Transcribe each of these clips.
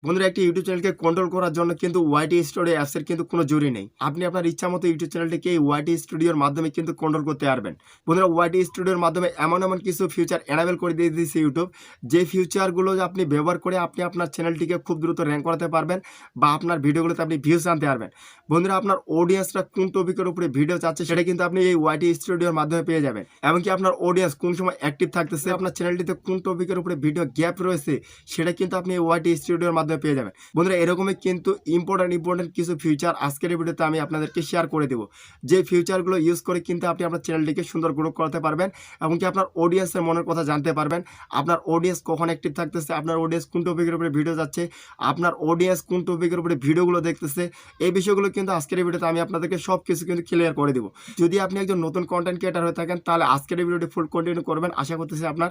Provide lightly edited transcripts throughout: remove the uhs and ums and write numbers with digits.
বন্ধুরা একটি ইউটিউব চ্যানেলকে কন্ট্রোল করার জন্য কিন্তু ওয়াইটি স্টুডিও অ্যাপসের কিন্তু কোনো জরুরি নেই। আপনি আপনার ইচ্ছা মতো ইউটিউব চ্যানেলটিকে এই ওয়াইটি স্টুডিওর মাধ্যমে কিন্তু কন্ট্রোল করতে পারবেন। বন্ধুরা ওয়াইটি স্টুডিওর মাধ্যমে এমন কিছু ফিচার এনাবেল করে দিয়ে দিয়েছে ইউটিউব, যে ফিচারগুলো আপনি ব্যবহার করে আপনি আপনার চ্যানেলটিকে খুব দ্রুত র্যাঙ্ক করাতে পারবেন বা আপনার ভিডিওগুলোতে আপনি ভিউজ আনতে পারবেন। বন্ধুরা আপনার অডিয়েন্সরা কোন টপিকের উপরে ভিডিও চাচ্ছে সেটা কিন্তু আপনি এই ওয়াইটি স্টুডিওর মাধ্যমে পেয়ে যাবেন। এমনকি আপনার অডিয়েন্স কোন সময় অ্যাক্টিভ থাকতেছে, আপনার চ্যানেলটিতে কোন টপিকের উপরে ভিডিও গ্যাপ রয়েছে সেটা কিন্তু আপনি এই ওয়াইটি স্টুডিওর মাধ্যমে পেয়ে যাবেন। বন্ধুরা এরকমই কিন্তু ইম্পর্টেন্ট কিছু ফিচার আজকের এই ভিডিওতে আমি আপনাদেরকে শেয়ার করে দেবো, যে ফিচারগুলো ইউজ করে কিন্তু আপনি আপনার চ্যানেলটিকে সুন্দর গ্রো করতে পারবেন এবং কি আপনার অডিয়েন্সের মনের কথা জানতে পারবেন। আপনার অডিয়েন্স কখন অ্যাক্টিভ থাকতেছে, আপনার অডিয়েন্স কোন টপিকের উপরে ভিডিও যাচ্ছে, আপনার অডিয়েন্স কোন টপিকের উপরে ভিডিওগুলো দেখতেছে, এই বিষয়গুলো কিন্তু আজকের এই ভিডিওতে আমি আপনাদেরকে সব কিছু কিন্তু ক্লিয়ার করে দেবো। যদি আপনি একজন নতুন কন্টেন্ট ক্রিয়েটার হয়ে থাকেন তাহলে আজকের এই ভিডিওটি ফুল কন্টিনিউ করবেন। আশা করতেছি আপনার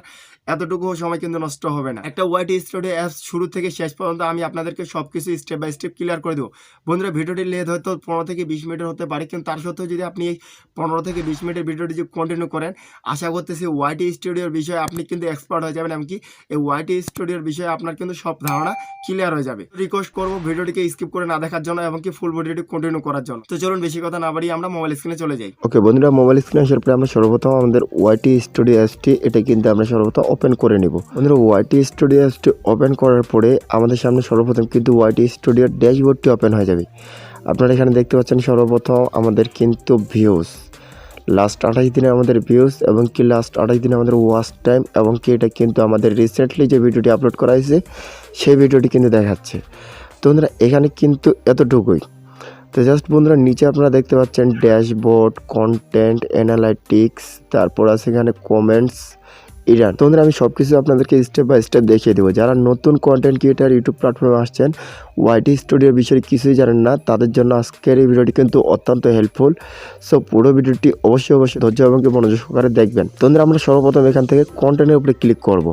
এতটুকু সময় কিন্তু নষ্ট হবে না। একটা ওয়াইটি স্টুডিও অ্যাপস শুরু থেকে শেষ পর্যন্ত আমি আপনাদেরকে সবকিছু স্টেপ বাই স্টেপ ক্লিয়ার করে দেবো। বন্ধুরা ভিডিওটি লেট হয়তো 15 থেকে 20 মিনিটের হতে পারে, কিন্তু তার সত্ত্বেও যদি আপনি এই 15 থেকে 20 মিনিটের ভিডিওটি যদি কন্টিনিউ করেন, আশা করতেছি ওয়াইটি স্টুডিওর বিষয়ে আপনি কিন্তু এক্সপার্ট হয়ে যাবেন, এমনকি এই ওয়াইটি স্টুডিওর বিষয়ে আপনার কিন্তু সব ধারণা ক্লিয়ার হয়ে যাবে। রিকোয়েস্ট করবো ভিডিওটিকে স্কিপ করে না দেখার জন্য এবং কি ফুল ভিডিওটি কন্টিনিউ করার জন্য। তো চলুন বেশি কথা না বাড়িয়ে আমরা মোবাইল স্ক্রিনে চলে যাই। ওকে বন্ধুরা, মোবাইল স্ক্রিনে আসার পরে আমরা সর্বপ্রথম আমাদের ওয়াইটি স্টুডিও অ্যাপসটি এটা কিন্তু আমরা সর্বপ্রথম ওপেন করে নিব। বন্ধুরা ওয়াইটি স্টুডিও অ্যাপসটি ওপেন করার পরে আমাদের সামনে সর্বপ্রথম কিন্তু ওয়াইটি স্টুডিওর ড্যাশবোর্ডটি ওপেন হয়ে যাবে। আপনারা এখানে দেখতে পাচ্ছেন সর্বপ্রথম আমাদের কিন্তু ভিউজ, লাস্ট 28 দিনে আমাদের ভিউজ এবং কি লাস্ট 28 দিনে আমাদের ওয়াচ টাইম এবং কি এটা কিন্তু আমাদের রিসেন্টলি যে ভিডিওটি আপলোড করা হয়েছে সেই ভিডিওটি কিন্তু দেখাচ্ছে। তো বন্ধুরা এখানে কিন্তু এতটুকুই। তো জাস্ট বন্ধুরা নিচে আপনারা দেখতে পাচ্ছেন ড্যাশবোর্ড, কন্টেন্ট, অ্যানালাইটিক্স, তারপর আছে এখানে কমেন্টস, ইরান। তো বন্ধুরা আমি সব কিছু আপনাদেরকে স্টেপ বাই স্টেপ দেখিয়ে দেবো। যারা নতুন কন্টেন্ট ক্রিয়েটার ইউটিউব প্ল্যাটফর্মে আসছেন, ওয়াইটি স্টুডিওর বিষয়ে কিছুই জানেন না, তাদের জন্য আজকের এই ভিডিওটি কিন্তু অত্যন্ত হেল্পফুল। সো পুরো ভিডিওটি অবশ্যই ধৈর্য এবং মনোযোগ সহকারে দেখবেন। তো বন্ধুরা আমরা সর্বপ্রথম এখান থেকে কন্টেন্টের উপরে ক্লিক করব।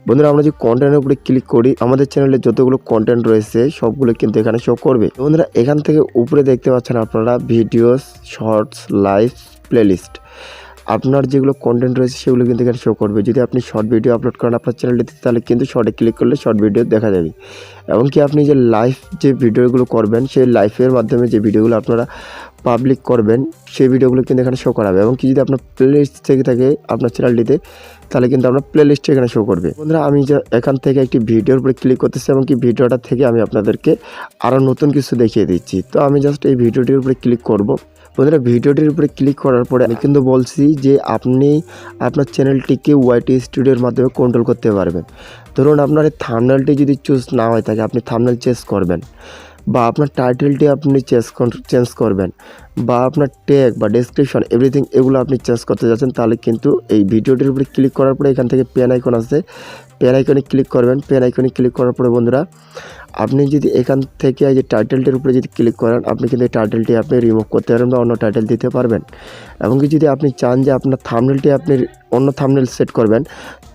বন্ধুরা আমরা যে কন্টেন্টের উপরে ক্লিক করি আমাদের চ্যানেলে যতগুলো কন্টেন্ট রয়েছে সবগুলো কিন্তু এখানে শো করবে। বন্ধুরা এখান থেকে উপরে দেখতে পাচ্ছেন আপনারা ভিডিওস, শর্টস, লাইভ, প্লেলিস্ট। আপনার যেগুলো কন্টেন্ট রয়েছে সেগুলো কিন্তু এখানে শো করবে। যদি আপনি শর্ট ভিডিও আপলোড করেন আপনার চ্যানেলটিতে তাহলে কিন্তু শর্টে ক্লিক করলে শর্ট ভিডিও দেখা যাবে। এমনকি আপনি যে লাইভ যে ভিডিওগুলো করবেন সেই লাইভের মাধ্যমে যে ভিডিওগুলো আপনারা পাবলিক করবেন সেই ভিডিওগুলো কিন্তু এখানে শো করাবে। এবং কি যদি আপনার প্লেলিস্ট থেকে থাকে আপনার চ্যানেলটিতে তাহলে কিন্তু আপনার প্লেলিস্টে এখানে শো করবে। বন্ধুরা আমি যে এখান থেকে একটি ভিডিওর উপরে ক্লিক করতেছি এবং কি ভিডিওটা থেকে আমি আপনাদেরকে আরও নতুন কিছু দেখিয়ে দিচ্ছি। তো আমি জাস্ট এই ভিডিওটির উপরে ক্লিক করব। বন্ধুরা ভিডিওটির উপরে ক্লিক করার পরে আমি কিন্তু বলছি যে আপনি আপনার চ্যানেলটিকে ওয়াইটি স্টুডিওর মাধ্যমে কন্ট্রোল করতে পারবেন। ধরুন আপনার এই থাম্বনেলটি যদি চুজ না হয়ে থাকে আপনি থাম্বনেল চেঞ্জ করবেন, বা আপনার টাইটেলটি আপনি চেঞ্জ করবেন, বা আপনার ট্যাগ বা ডেসক্রিপশন এভরিথিং এগুলো আপনি চেঞ্জ করতে যাচ্ছেন, তাহলে কিন্তু এই ভিডিওটির উপরে ক্লিক করার পরে এখান থেকে পেন আইকন আছে, পেন আইকনে ক্লিক করবেন। পেন আইকনে ক্লিক করার পরে বন্ধুরা আপনি যদি এখান থেকে এই যে টাইটেলটির উপরে যদি ক্লিক করেন আপনি কিন্তু এই টাইটেলটি আপনি রিমুভ করতে পারবেন বা অন্য টাইটেল দিতে পারবেন। এবং কি যদি আপনি চান যে আপনার থাম্বনেলটি আপনি অন্য থাম্বনেল সেট করবেন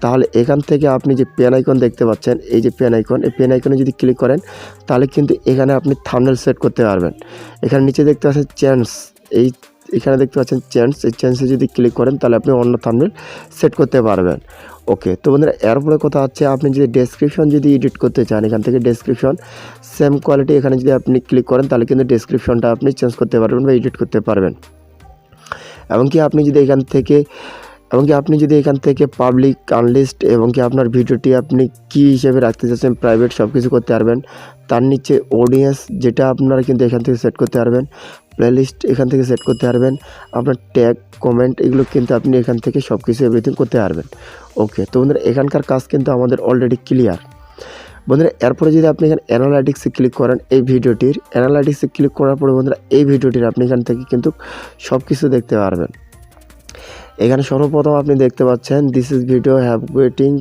তাহলে এখান থেকে আপনি যে পেন আইকন দেখতে পাচ্ছেন, এই যে পেন আইকন, এই পেন আইকনে যদি ক্লিক করেন তাহলে কিন্তু এখানে আপনি থাম্বনেল সেট করতে পারবেন। এখানে নিচে দেখতে পাচ্ছেন চেঞ্জ, এখানে দেখতে পাচ্ছেন চেঞ্জ, এই চেঞ্জে যদি ক্লিক করেন তাহলে আপনি অন্য থাম্বনেল সেট করতে পারবেন। ওকে, তো বন্ধুরা এরপরে কথা হচ্ছে আপনি যদি ডেসক্রিপশন যদি এডিট করতে চান এখান থেকে ডেসক্রিপশন সেম কোয়ালিটি এখানে যদি আপনি ক্লিক করেন তাহলে কিন্তু ডেসক্রিপশনটা আপনি চেঞ্জ করতে পারবেন বা এডিট করতে পারবেন। এমনকি আপনি যদি এখান থেকে পাবলিক, আনলিস্ট এবং কি আপনার ভিডিওটি আপনি কী হিসেবে রাখতে চাচ্ছেন প্রাইভেট সব কিছু করতে পারবেন। তার নিচে অডিয়েন্স যেটা আপনারা কিন্তু এখান থেকে সেট করতে পারবেন, প্লেলিস্ট এখান থেকে সেট করতে পারবেন, আপনার ট্যাগ, কমেন্ট এগুলো কিন্তু আপনি এখান থেকে সব কিছু এভরিথিং করতে পারবেন। ওকে, তো বন্ধুরা এখানকার কাজ কিন্তু আমাদের অলরেডি ক্লিয়ার। বন্ধুরা এরপরে যদি আপনি এখানে অ্যানালাইটিক্সে ক্লিক করেন, এই ভিডিওটির অ্যানালাইটিক্সে ক্লিক করার পরে বন্ধুরা এই ভিডিওটির আপনি এখান থেকে কিন্তু সব কিছু দেখতে পারবেন। এখানে সর্বপ্রথম আপনি দেখতে পাচ্ছেন this is video have waiting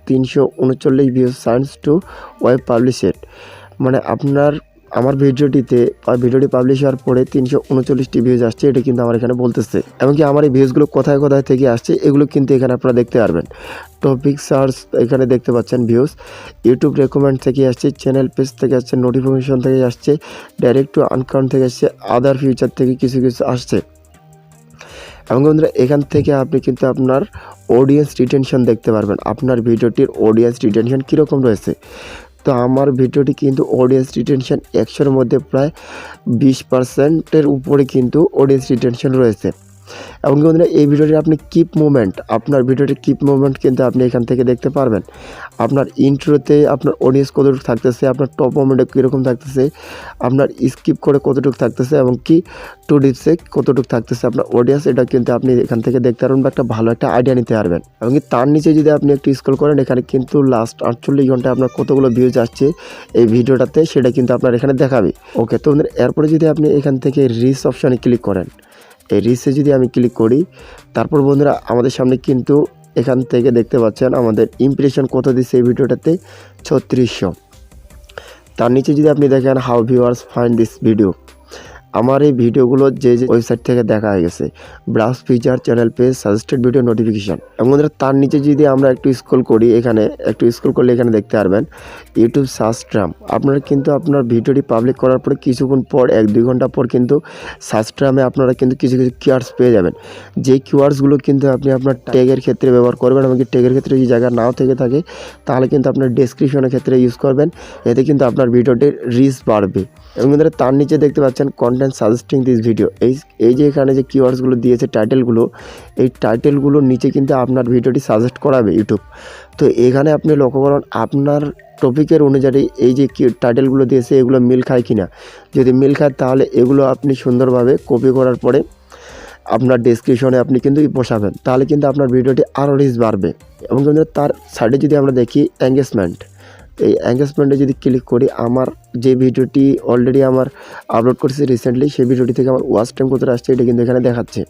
339 views science to web published. মানে আমার ভিডিওটি পাবলিশ হওয়ার পরে 339টি ভিউজ আসছে, এটা কিন্তু আমার এখানে বলতেছে। এমনকি আমার এই ভিউজগুলো কোথায় থেকে আসছে এগুলো কিন্তু এখানে আপনারা দেখতে পারবেন। টপিক সার্চ এখানে দেখতে পাচ্ছেন ভিউজ, ইউটিউব রেকমেন্ড থেকে আসছে, চ্যানেল পেজ থেকে আসছে, নোটিফিকেশন থেকে আসছে, ডাইরেক্ট টু আনকাউন্ট থেকে আসছে, আদার ফিউচার থেকে কিছু আসছে। এবং বন্ধুরা এখান থেকে আপনি কিন্তু আপনার অডিয়েন্স রিটেনশন দেখতে পারবেন, আপনার ভিডিওটির অডিয়েন্স রিটেনশন কীরকম রয়েছে। তো আমার ভিডিওটি কিন্তু অডিয়েন্স রিটেনশন 100-এর মধ্যে প্রায় 20%-এর উপরে কিন্তু অডিয়েন্স রিটেনশন রয়েছে। এবং বন্ধুরা এই ভিডিওটি আপনি কিপ মুভমেন্ট, আপনার ভিডিওটির কিপ মুভমেন্ট কিন্তু আপনি এখান থেকে দেখতে পারবেন। আপনার ইন্ট্রোতে আপনার অডিয়েন্স কতটুকু থাকতেছে, আপনার টপ মুভমেন্টে কীরকম থাকতেছে, আপনার স্কিপ করে কতটুকু থাকতেছে এবং কি টু ডিপসে কতটুকু থাকতেছে আপনার অডিয়েন্স, এটা কিন্তু আপনি এখান থেকে দেখতে পারবেন বা একটা ভালো একটা আইডিয়া নিতে পারবেন। এবং তার নিচে যদি আপনি একটু স্ক্রল করেন, এখানে কিন্তু লাস্ট 48 ঘন্টায় আপনার কতগুলো ভিউজ আসছে এই ভিডিওটাতে, সেটা কিন্তু আপনার এখানে দেখাবে। ওকে, তো এরপরে যদি আপনি এখান থেকে রিচ অপশানে ক্লিক করেন, এই রিচে যদি আমি ক্লিক করি, তারপর বন্ধুরা আমাদের সামনে কিন্তু এখান থেকে দেখতে পাচ্ছেন আমাদের ইমপ্রেশন কত দিচ্ছে এই ভিডিওটাতে, 3600। তার নিচে যদি আপনি দেখেন how viewers find this video, আমার এই ভিডিওগুলো যে ওয়েবসাইট থেকে দেখা হয়ে গেছে, browse feature, channel page, suggested video, notification. এবং বন্ধুরা তার নিচে যদি আমরা একটু স্ক্রল করি, এখানে একটু স্ক্রল করলে এখানে দেখতে পারবেন ইউটিউব সার্চ টার্ম। আপনারা কিন্তু আপনার ভিডিওটি পাবলিক করার পরে কিছুক্ষণ পর 1-2 ঘন্টা পর কিন্তু সার্চ টার্মে আপনারা কিন্তু কিছু কিওয়ার্ডস পেয়ে যাবেন। যে কিওয়ার্ডসগুলো কিন্তু আপনি আপনার ট্যাগের ক্ষেত্রে ব্যবহার করবেন, এমনকি ট্যাগের ক্ষেত্রে যদি জায়গা নাও থেকে থাকে তাহলে কিন্তু আপনার ডেসক্রিপশনের ক্ষেত্রে ইউজ করবেন, এতে কিন্তু আপনার ভিডিওটির রিচ বাড়বে। এবং তার নিচে দেখতে পাচ্ছেন কন্টেন্ট সাজেস্টিং দিস ভিডিও, এই যে এখানে যে কিওয়ার্ডসগুলো দিয়েছে টাইটেলগুলো, এই টাইটেলগুলোর নিচে কিন্তু আপনার ভিডিওটি সাজেস্ট করাবে ইউটিউব। তো এখানে আপনি লক্ষ্য করুন আপনার টপিকের অনুযায়ী এই যে টাইটেলগুলো দিয়েছে এগুলো মিল খায় কিনা। যদি মিল খায় তাহলে এগুলো আপনি সুন্দরভাবে কপি করার পরে আপনার ডেসক্রিপশনে আপনি কিন্তু বসাবেন, তাহলে কিন্তু আপনার ভিডিওটি আরও রিচ বাড়বে। এবং তার সাইডে যদি আমরা দেখি এঙ্গেজমেন্ট, এই এঙ্গেজমেন্টে যদি ক্লিক করি, আমার যে ভিডিওটি অলরেডি আমার আপলোড করেছি রিসেন্টলি, সেই ভিডিওটি থেকে আমার ওয়াচ টাইম কতটা আসছে এটা কিন্তু এখানে দেখাচ্ছে।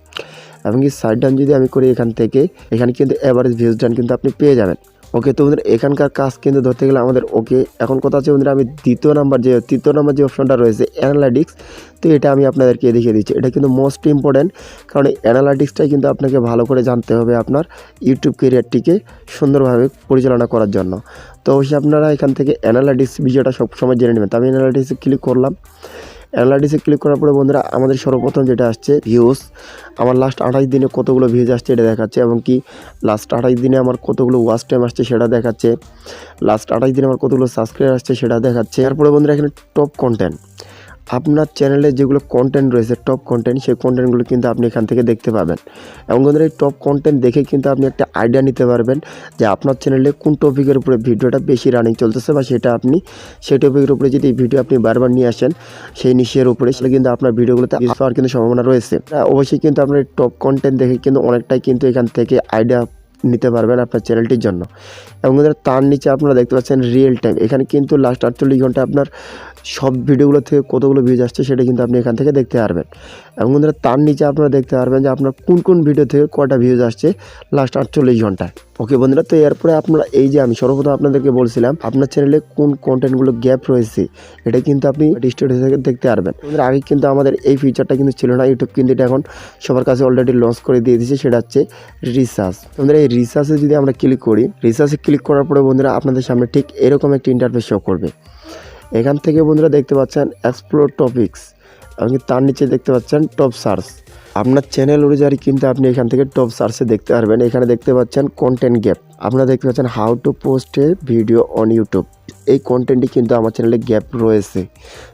এবং কি সাইড ডান যদি আমি করি এখান থেকে, এখানে কিন্তু অ্যাভারেজ ভিউজ ডান কিন্তু আপনি পেয়ে যাবেন। ওকে, তো বন্ধুরা এখানকার কাজ কিন্তু ধরতে গেলে আমাদের ওকে। এখন কথা হচ্ছে বন্ধুরা আমি তৃতীয় নাম্বার যে অপশনটা রয়েছে অ্যানালাইটিক্স, তো এটা আমি আপনাদেরকে দেখিয়ে দিচ্ছি। এটা কিন্তু মোস্ট ইম্পর্ট্যান্ট, কারণ এই অ্যানালাইটিক্সটাই কিন্তু আপনাকে ভালো করে জানতে হবে আপনার ইউটিউব ক্যারিয়ারটিকে সুন্দরভাবে পরিচালনা করার জন্য। তো অবশ্যই আপনারা এখান থেকে অ্যানালাইটিক্স বিষয়টা সবসময় জেনে নেবেন। তো আমি অ্যানালাইটিক্সে ক্লিক করলাম। অ্যানালাইটিক্সে ক্লিক করার পরে বন্ধুরা আমাদের সর্বপ্রথম যেটা আসছে ভিউজ, আমার লাস্ট 28 দিনে কতগুলো ভিউজ আসছে এটা দেখাচ্ছে, এবং কি লাস্ট 28 দিনে আমার কতগুলো ওয়াচ টাইম আসছে সেটা দেখাচ্ছে, লাস্ট 28 দিনে আমার কতগুলো সাবস্ক্রাইবার আসছে সেটা দেখাচ্ছে। তারপরে বন্ধুরা এখানে টপ কন্টেন্ট, আপনার চ্যানেলে যেগুলো কন্টেন্ট রয়েছে টপ কন্টেন্ট, সেই কন্টেন্টগুলো কিন্তু আপনি এখান থেকে দেখতে পাবেন। এবং বন্ধুরা এই টপ কন্টেন্ট দেখে কিন্তু আপনি একটা আইডিয়া নিতে পারবেন যে আপনার চ্যানেলে কোন টপিকের উপরে ভিডিওটা বেশি রানিং চলতেছে, বা সেটা আপনি সেই টপিকের উপরে যদি এই ভিডিও আপনি বারবার নিয়ে আসেন সেই নিশের উপরে, সেটা কিন্তু আপনার ভিডিওগুলোতে পাওয়ার কিন্তু সম্ভাবনা রয়েছে। অবশ্যই কিন্তু আপনার এই টপ কন্টেন্ট দেখে কিন্তু অনেকটাই কিন্তু এখান থেকে আইডিয়া নিতে পারবেন আপনার চ্যানেলটির জন্য। এবং তার নিচে আপনারা দেখতে পাচ্ছেন রিয়েল টাইম, এখানে কিন্তু লাস্ট 48 ঘন্টা আপনার সব ভিডিওগুলো থেকে কতগুলো ভিউজ আসছে সেটা কিন্তু আপনি এখান থেকে দেখতে পারবেন। এবং তার নিচে আপনারা দেখতে পারবেন যে আপনার কোন ভিডিও থেকে কয়টা ভিউজ আসছে লাস্ট 48 ঘন্টায়। ওকে বন্ধুরা, তো এরপরে আপনারা এই যে আমি সর্বপ্রথম আপনাদেরকে বলছিলাম আপনার চ্যানেলে কোন কন্টেন্টগুলো গ্যাপ রয়েছে, এটা কিন্তু আপনি স্টুডিও থেকে দেখতে পারবেন। আগে কিন্তু আমাদের এই ফিচারটা কিন্তু ছিল না, ইউটিউব কিন্তু এটা এখন সবার কাছে অলরেডি লঞ্চ করে দিয়ে দিয়েছে, সেটা হচ্ছে রিসার্চ। বন্ধুরা এই রিসার্চে যদি আমরা ক্লিক করি, রিসার্চে ক্লিক করার পরে বন্ধুরা আপনাদের সামনে ঠিক এরকম একটা ইন্টারফেস শো করবে। এখান থেকে বন্ধুরা দেখতে পাচ্ছেন এক্সপ্লোর টপিকস, এবং তার নিচে দেখতে পাচ্ছেন টপ সার্চ। আপনার চ্যানেল অনুযায়ী কিন্তু আপনি এখান থেকে টপ সার্চে দেখতে পারবেন। এখানে দেখতে পাচ্ছেন কন্টেন্ট গ্যাপ, আপনারা দেখতে পাচ্ছেন how to post A video on YouTube, এই কন্টেন্টটি কিন্তু আমার চ্যানেলে গ্যাপ রয়েছে।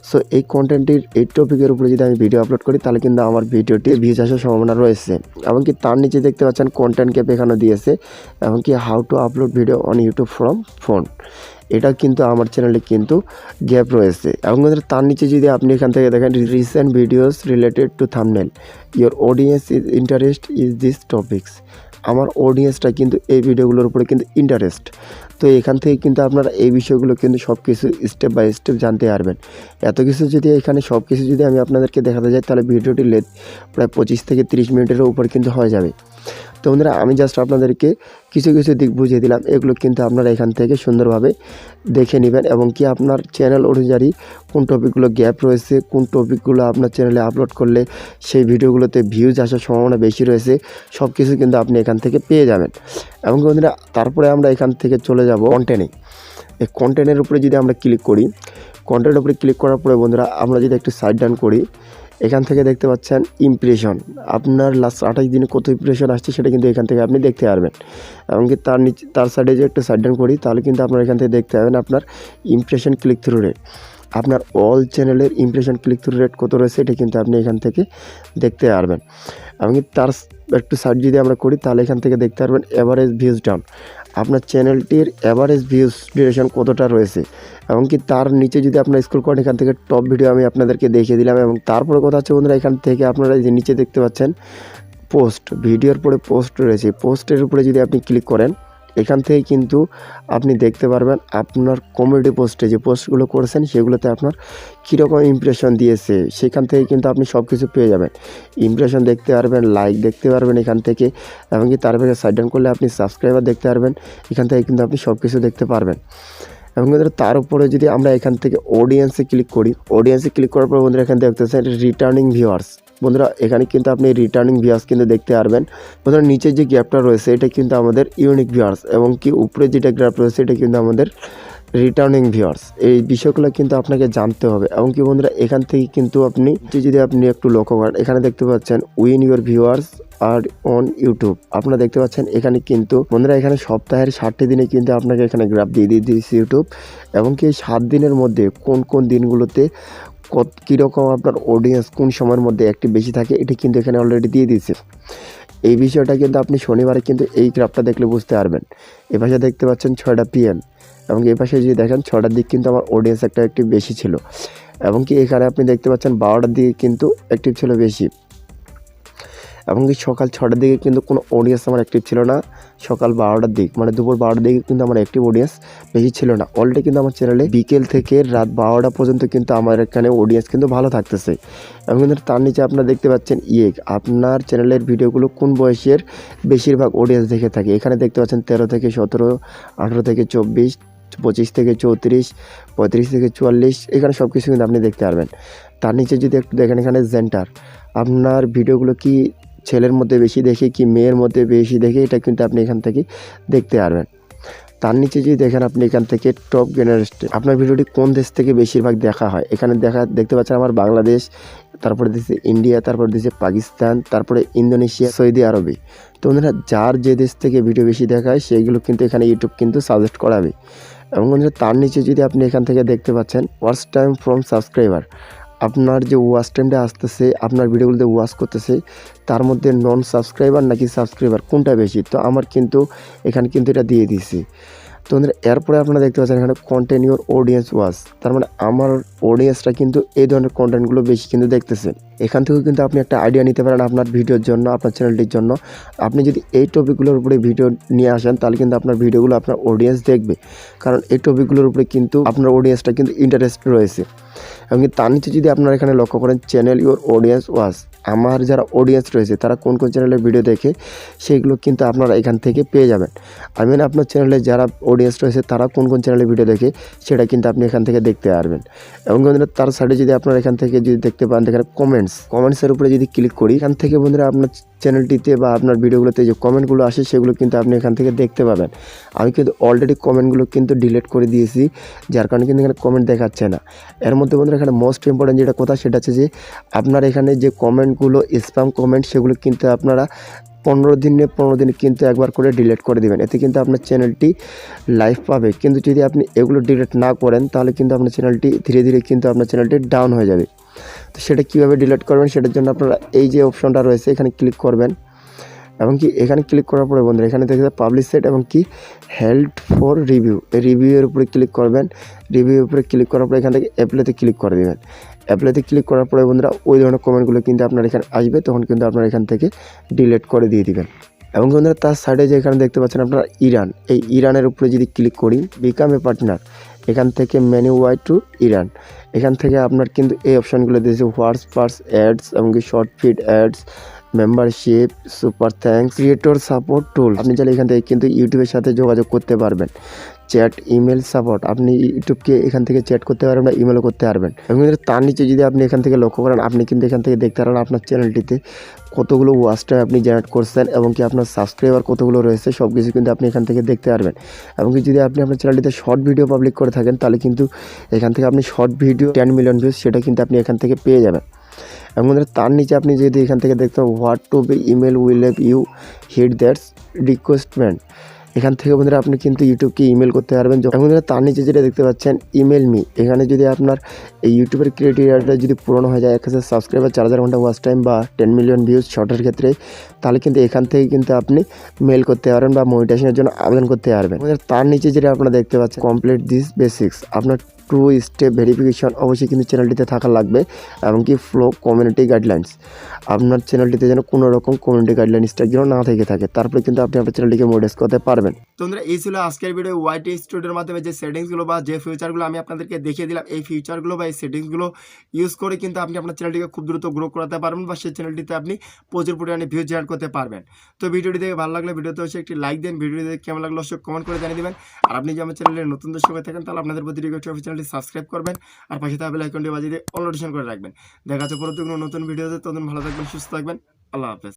সো এই কন্টেন্টটির এই টপিকের উপরে যদি আমি ভিডিও আপলোড করি তাহলে কিন্তু আমার ভিডিওটি ভিউজ আসার সম্ভাবনা রয়েছে। এমনকি তার নিচে দেখতে পাচ্ছেন কন্টেন্ট গ্যাপ এখানে দিয়েছে, এমনকি how to upload video on YouTube from phone, এটা কিন্তু আমার চ্যানেলে কিন্তু গ্যাপ রয়েছে। এবং তার নিচে যদি আপনি এখান থেকে দেখেন recent videos related to thumbnail, your audience is interest is this topics, আমার অডিয়েন্সটা কিন্তু এই ভিডিওগুলোর উপরে কিন্তু ইন্টারেস্ট। তো এখান থেকে কিন্তু আপনারা এই বিষয়গুলো কিন্তু সব কিছু স্টেপ বাই স্টেপ জানতে পারবেন। এত কিছু যদি এখানে সব কিছু যদি আমি আপনাদেরকে দেখাতে যাই তাহলে ভিডিওটি প্রায় 25 থেকে 30 মিনিটের উপর কিন্তু হয়ে যাবে। তো বন্ধুরা আমি জাস্ট আপনাদেরকে কিছু দিক বুঝিয়ে দিলাম, এগুলো কিন্তু আপনারা এখান থেকে সুন্দরভাবে দেখে নেবেন। এবং কি আপনার চ্যানেল অনুযায়ী কোন টপিকগুলো গ্যাপ রয়েছে, কোন টপিকগুলো আপনার চ্যানেলে আপলোড করলে সেই ভিডিওগুলোতে ভিউজ আসার সম্ভাবনা বেশি রয়েছে, সব কিছু কিন্তু আপনি এখান থেকে পেয়ে যাবেন। এবং বন্ধুরা তারপরে আমরা এখান থেকে চলে যাব কন্টেন্টে। এই কন্টেন্টের উপরে যদি আমরা ক্লিক করি, কন্টেন্টের উপরে ক্লিক করার পরে বন্ধুরা আমরা যদি একটু সাইড ডান করি, এখান থেকে দেখতে পাচ্ছেন ইমপ্রেশন, আপনার লাস্ট 28 দিনে কত ইমপ্রেশন আসছে সেটা কিন্তু এখান থেকে আপনি দেখতে পারবেন। এমনকি তার নিচে তার সাইডে যে একটু সাইড ডাউন করি তাহলে কিন্তু আপনার এখান থেকে দেখতে পাবেন আপনার ইমপ্রেশন ক্লিক থ্রু রেট, আপনার অল চ্যানেলের ইমপ্রেশন ক্লিক থ্রু রেট কত রয়েছে এটা কিন্তু আপনি এখান থেকে দেখতে পারবেন। এমনকি তার একটু সাইড যদি আমরা করি তাহলে এখান থেকে দেখতে পারবেন অ্যাভারেজ ভিউজ ডাউন, আপনার চ্যানেলটির অ্যাভারেজ ভিউজ ডিউরেশন কতটা রয়েছে। এমনকি তার নিচে যদি আপনারা স্ক্রল করেন এখান থেকে টপ ভিডিও আমি আপনাদেরকে দেখিয়ে দিলাম। এবং তারপরে কথা হচ্ছে বন্ধুরা, এখান থেকে আপনারা যে নিচে দেখতে পাচ্ছেন পোস্ট, ভিডিওর পরে পোস্ট রয়েছে, পোস্টের উপরে যদি আপনি ক্লিক করেন এখান থেকে কিন্তু আপনি দেখতে পারবেন আপনার কমেডি পোস্টে যে পোস্টগুলো করেছেন সেগুলোতে আপনার কীরকম ইমপ্রেশন দিয়েছে, সেখান থেকে কিন্তু আপনি সব কিছু পেয়ে যাবেন। ইমপ্রেশন দেখতে পারবেন, লাইক দেখতে পারবেন এখান থেকে, এমনকি তারপরে সাইড ডাউন করলে আপনি সাবস্ক্রাইবার দেখতে পারবেন, এখান থেকে কিন্তু আপনি সব কিছু দেখতে পারবেন। এবং তার উপরে যদি আমরা এখান থেকে অডিয়েন্সে ক্লিক করি, অডিয়েন্সে ক্লিক করার পর বন্ধুরা এখানে দেখতে পাচ্ছেন রিটার্নিং ভিউয়ার্স। বন্ধুরা এখানে কিন্তু আপনি রিটার্নিং ভিউয়ার্স কিন্তু দেখতে পারবেন। বন্ধুরা নিচে যে গ্যাপটা রয়েছে এটা কিন্তু আমাদের ইউনিক ভিউয়ার্স, এবং কি উপরে যেটা গ্যাপ রয়েছে এটা কিন্তু আমাদের রিটার্নিং ভিউয়ার্স। এই বিষয়গুলো কিন্তু আপনাকে জানতে হবে। এবং কি বন্ধুরা এখান থেকে কিন্তু আপনি যদি আপনি একটু লক্ষ্য করেন এখানে দেখতে পাচ্ছেন win your viewers are on YouTube, আপনারা দেখতে পাচ্ছেন এখানে কিন্তু বন্ধুরা এখানে সপ্তাহের 60টি দিনে কিন্তু আপনাকে এখানে গ্রাফ দিয়ে দিয়েছে ইউটিউব, এবং কি 7 দিনের মধ্যে কোন কোন দিনগুলোতে কীরকম আপনার অডিয়েন্স কোন সময়ের মধ্যে অ্যাক্টিভ বেশি থাকে এটি কিন্তু এখানে অলরেডি দিয়ে দিয়েছে। এই বিষয়টা কিন্তু আপনি শনিবারে কিন্তু এই গ্রাফটা দেখলে বুঝতে পারবেন। এপাশে দেখতে পাচ্ছেন 6টা PM, এবং এই পাশে যদি দেখেন 6টার দিক কিন্তু আমার অডিয়েন্স একটা অ্যাক্টিভ বেশি ছিল, এবং কি এখানে আপনি দেখতে পাচ্ছেন 12টার দিকে কিন্তু অ্যাক্টিভ ছিল বেশি, এবং কি সকাল 6টার দিকে কিন্তু কোনো অডিয়েন্স আমার অ্যাক্টিভ ছিল না। সকাল 12টার দিক মানে দুপুর 12টার দিকে কিন্তু আমার অ্যাক্টিভ অডিয়েন্স বেশি ছিল না। অলরেডি কিন্তু আমার চ্যানেলে বিকেল থেকে রাত 12টা পর্যন্ত কিন্তু আমার এখানে অডিয়েন্স কিন্তু ভালো থাকতেছে। এবং তার নিচে আপনারা দেখতে পাচ্ছেন আপনার চ্যানেলের ভিডিওগুলো কোন বয়সের বেশিরভাগ অডিয়েন্স দেখে থাকে। এখানে দেখতে পাচ্ছেন 13 থেকে 17, 18 থেকে 24, 25 থেকে 34, 35 থেকে 44, এখানে সব কিছু কিন্তু আপনি দেখতে পারবেন। তার নিচে যদি একটু দেখেন এখানে জেন্টার, আপনার ভিডিওগুলো কি ছেলের মধ্যে বেশি দেখে কি মেয়ের মধ্যে বেশি দেখে এটা কিন্তু আপনি এখান থেকে দেখতে পারবেন। তার নিচে যদি দেখেন আপনি এখান থেকে টপ জেনারেস্টে আপনার ভিডিওটি কোন দেশ থেকে বেশিরভাগ দেখা হয়, এখানে দেখতে পাচ্ছেন আমার বাংলাদেশ, তারপরে দিচ্ছে ইন্ডিয়া, তারপরে দিচ্ছে পাকিস্তান, তারপরে ইন্দোনেশিয়া, সৌদি আরবে। তো বন্ধুরা যার যে দেশ থেকে ভিডিও বেশি দেখা হয় সেইগুলো কিন্তু এখানে ইউটিউব কিন্তু সাজেস্ট করাবে। এবং বন্ধুরা তার নিচে যদি আপনি এখান থেকে দেখতে পাচ্ছেন ওয়াচ টাইম ফ্রম সাবস্ক্রাইবার, আপনার যে ওয়াচ টাইমটা আসতেছে আপনার ভিডিওগুলোতে ওয়াচ করতেছে তার মধ্যে নন সাবস্ক্রাইবার নাকি সাবস্ক্রাইবার কোনটা বেশি, তো আমার কিন্তু এখানে কিন্তু এটা দিয়ে দিয়েছি। তো এরপরে আপনারা দেখতে পাচ্ছেন এখানে কন্টিনিউর অডিয়েন্স ওয়াচ, তার মানে আমার অডিয়েন্সরা কিন্তু এই ধরনের কন্টেন্টগুলো বেশি কিন্তু দেখতেছে। এখান থেকেও কিন্তু আপনি একটা আইডিয়া নিতে পারেন আপনার ভিডিওর জন্য, আপনার চ্যানেলটির জন্য। আপনি যদি এই টপিকগুলোর উপরে ভিডিও নিয়ে আসেন তাহলে কিন্তু আপনার ভিডিওগুলো আপনার অডিয়েন্স দেখবে, কারণ এই টপিকগুলোর উপরে কিন্তু আপনার অডিয়েন্সটা কিন্তু ইন্টারেস্ট রয়েছে। এবং তার নিচে যদি আপনারা এখানে লক্ষ্য করেন চ্যানেল ইউর অডিয়েন্স ওয়াচ, আমার যারা অডিয়েন্স রয়েছে তারা কোন কোন চ্যানেলের ভিডিও দেখে সেইগুলো কিন্তু আপনারা এখান থেকে পেয়ে যাবেন। আপনার চ্যানেলে যারা অডিয়েন্স রয়েছে তারা কোন কোন চ্যানেলে ভিডিও দেখে সেটা কিন্তু আপনি এখান থেকে দেখতে পারবেন। এবং বন্ধুরা তার সাইডে যদি আপনারা এখান থেকে যদি দেখতে পান দেখেন কমেন্টসের উপরে যদি ক্লিক করি এখান থেকে বন্ধুরা আপনার চ্যানেলটিতে বা আপনার ভিডিওগুলোতে যে কমেন্টগুলো আসে সেগুলো কিন্তু আপনি এখান থেকে দেখতে পাবেন। আমি কিন্তু অলরেডি কমেন্টগুলো কিন্তু ডিলিট করে দিয়েছি, যার কারণে কিন্তু এখানে কমেন্ট দেখাচ্ছে না। এর মধ্যে বন্ধুরা এখানে মোস্ট ইম্পর্টেন্ট যেটা কথা সেটা হচ্ছে যে আপনার এখানে যে কমেন্টগুলো স্প্যাম কমেন্ট সেগুলো কিন্তু আপনারা 15 দিনে কিন্তু একবার করে ডিলিট করে দেবেন, এতে কিন্তু আপনার চ্যানেলটি লাইভ পাবে। কিন্তু যদি আপনি এগুলো ডিলিট না করেন তাহলে কিন্তু আপনার চ্যানেলটি ধীরে ধীরে কিন্তু আপনার চ্যানেলটি ডাউন হয়ে যাবে। তো সেটা কীভাবে ডিলিট করবেন সেটার জন্য আপনারা এই যে অপশনটা রয়েছে এখানে ক্লিক করবেন, এবং কি এখানে ক্লিক করার পরে বন্ধুরা এখানে দেখতে পাবলিশ সেট এবং কি হেল্প ফর রিভিউ, এই রিভিউয়ের উপরে ক্লিক করবেন। রিভিউর উপরে ক্লিক করার পরে এখান থেকে অ্যাপ্লাইতে ক্লিক করে দেবেন। অ্যাপ্লাইতে ক্লিক করার পরে বন্ধুরা ওই ধরনের কমেন্টগুলো কিন্তু আপনার এখানে আসবে, তখন কিন্তু আপনারা এখান থেকে ডিলিট করে দিয়ে দিবেন। এবং বন্ধুরা তার সাইডে যে এখানে দেখতে পাচ্ছেন আপনারা ইরান, এই ইরানের উপরে যদি ক্লিক করি বিকাম এ পার্টনার, এখান থেকে মেনু ওয়াই টু ইরান, এখান থেকে আপনার কিন্তু এই অপশানগুলো দিয়েছে হোয়াটসঅ্যাপ অ্যাডস এবং কি short feed ads, membership, super thanks, creator support tool. আপনি চাইলে এখান থেকে কিন্তু ইউটিউবের সাথে যোগাযোগ করতে পারবেন। চ্যাট, ইমেল সাপোর্ট, আপনি ইউটিউবকে এখান থেকে চ্যাট করতে পারবেন বা ইমেলও করতে পারবেন। এবং তার নিচে যদি আপনি এখান থেকে লক্ষ্য করেন আপনি কিন্তু এখান থেকে দেখতে পারেন আপনার চ্যানেলটিতে কতগুলো ওয়াচ টাইম আপনি জেনারেট করছেন এবং কি আপনার সাবস্ক্রাইবার কতগুলো রয়েছে সব কিছু কিন্তু আপনি এখান থেকে দেখতে পারবেন। এবং কি যদি আপনি আপনার চ্যানেলটিতে শর্ট ভিডিও পাবলিক করে থাকেন তাহলে কিন্তু এখান থেকে আপনি শর্ট ভিডিও 10 মিলিয়ন ভিউজ সেটা কিন্তু আপনি এখান থেকে পেয়ে যাবেন। এবং বন্ধুরা তার নিচে আপনি যদি এখান থেকে দেখতে পাবেন what to be email will have you hit that's রিকোয়েস্টমেন্ট, এখান থেকে বন্ধুরা আপনি কিন্তু ইউটিউবকে ইমেল করতে পারবেন। এবং বন্ধুরা তার নিচে যেটা দেখতে পাচ্ছেন ইমেল মি, এখানে যদি আপনার এই ইউটিউবের ক্রাইটেরিয়াটা যদি পূরণ হয়ে যায় 1000 সাবস্ক্রাইবার, 4000 ঘন্টা ওয়াচ টাইম বা 10 মিলিয়ন ভিউজ শর্টের ক্ষেত্রে, তাহলে কিন্তু এখান থেকে কিন্তু আপনি মেল করতে পারবেন বা মনিটাইজেশনের জন্য আবেদন করতে পারবেন। তার নিচে যেটা আপনারা দেখতে পাচ্ছেন কমপ্লিট দিস বেসিক্স, আপনার 2 স্টেপ ভেরিফিকেশন অবশ্যই কিন্তু চ্যানেলটিতে থাকা লাগবে, এমনকি ফ্লো কমিউনিটি গাইডলাইন্স, আপনার চ্যানেলটিতে যেন কোনো রকম কমিউনিটি গাইডলাইন্সটা যেন না থেকে থাকে, তারপরে কিন্তু আপনি আপনার চ্যানেলটিকে মনিটাইজ করতে পারবেন। তো বন্ধুরা এই ছিল আজকের ভিডিও ওয়াইটি স্টুডিওর মাধ্যমে যে সেটিংসগুলো বা যে ফিচারগুলো আমি আপনাদেরকে দেখিয়ে দিলাম, এই ফিচারগুলো বা এই সেটিংসগুলো ইউজ করে কিন্তু আপনি আপনার চ্যানেলটিকে খুব দ্রুত গ্রো করাতে পারবেন বা সেই চ্যানেলটিতে আপনি প্রচুর পরিমাণে ভিউজ জেনারেট করতে পারবেন। তো ভিডিওটি দেখে ভালো লাগলে ভিডিওতে অবশ্যই একটি লাইক দেন, ভিডিওটি দেখে কেমন লাগলো অবশ্যই কমেন্ট করে জানিয়ে দেবেন। আর আপনি যে আমার চ্যানেলের নতুন দর্শক হয়ে থাকেন তাহলে আপনাদের প্রতি রিকোয়েস্ট চ্যানেলটি সাবস্ক্রাইব করবেন আর পাশে থাকা বেল আইকনটি বাজিয়ে দিয়ে অল নোটিফিকেশন করে রাখবেন। দেখা যাচ্ছে পরবর্তী কোনো নতুন ভিডিওতে, ততদিন ভালো থাকবেন, সুস্থ থাকবেন, আল্লাহ হাফেজ।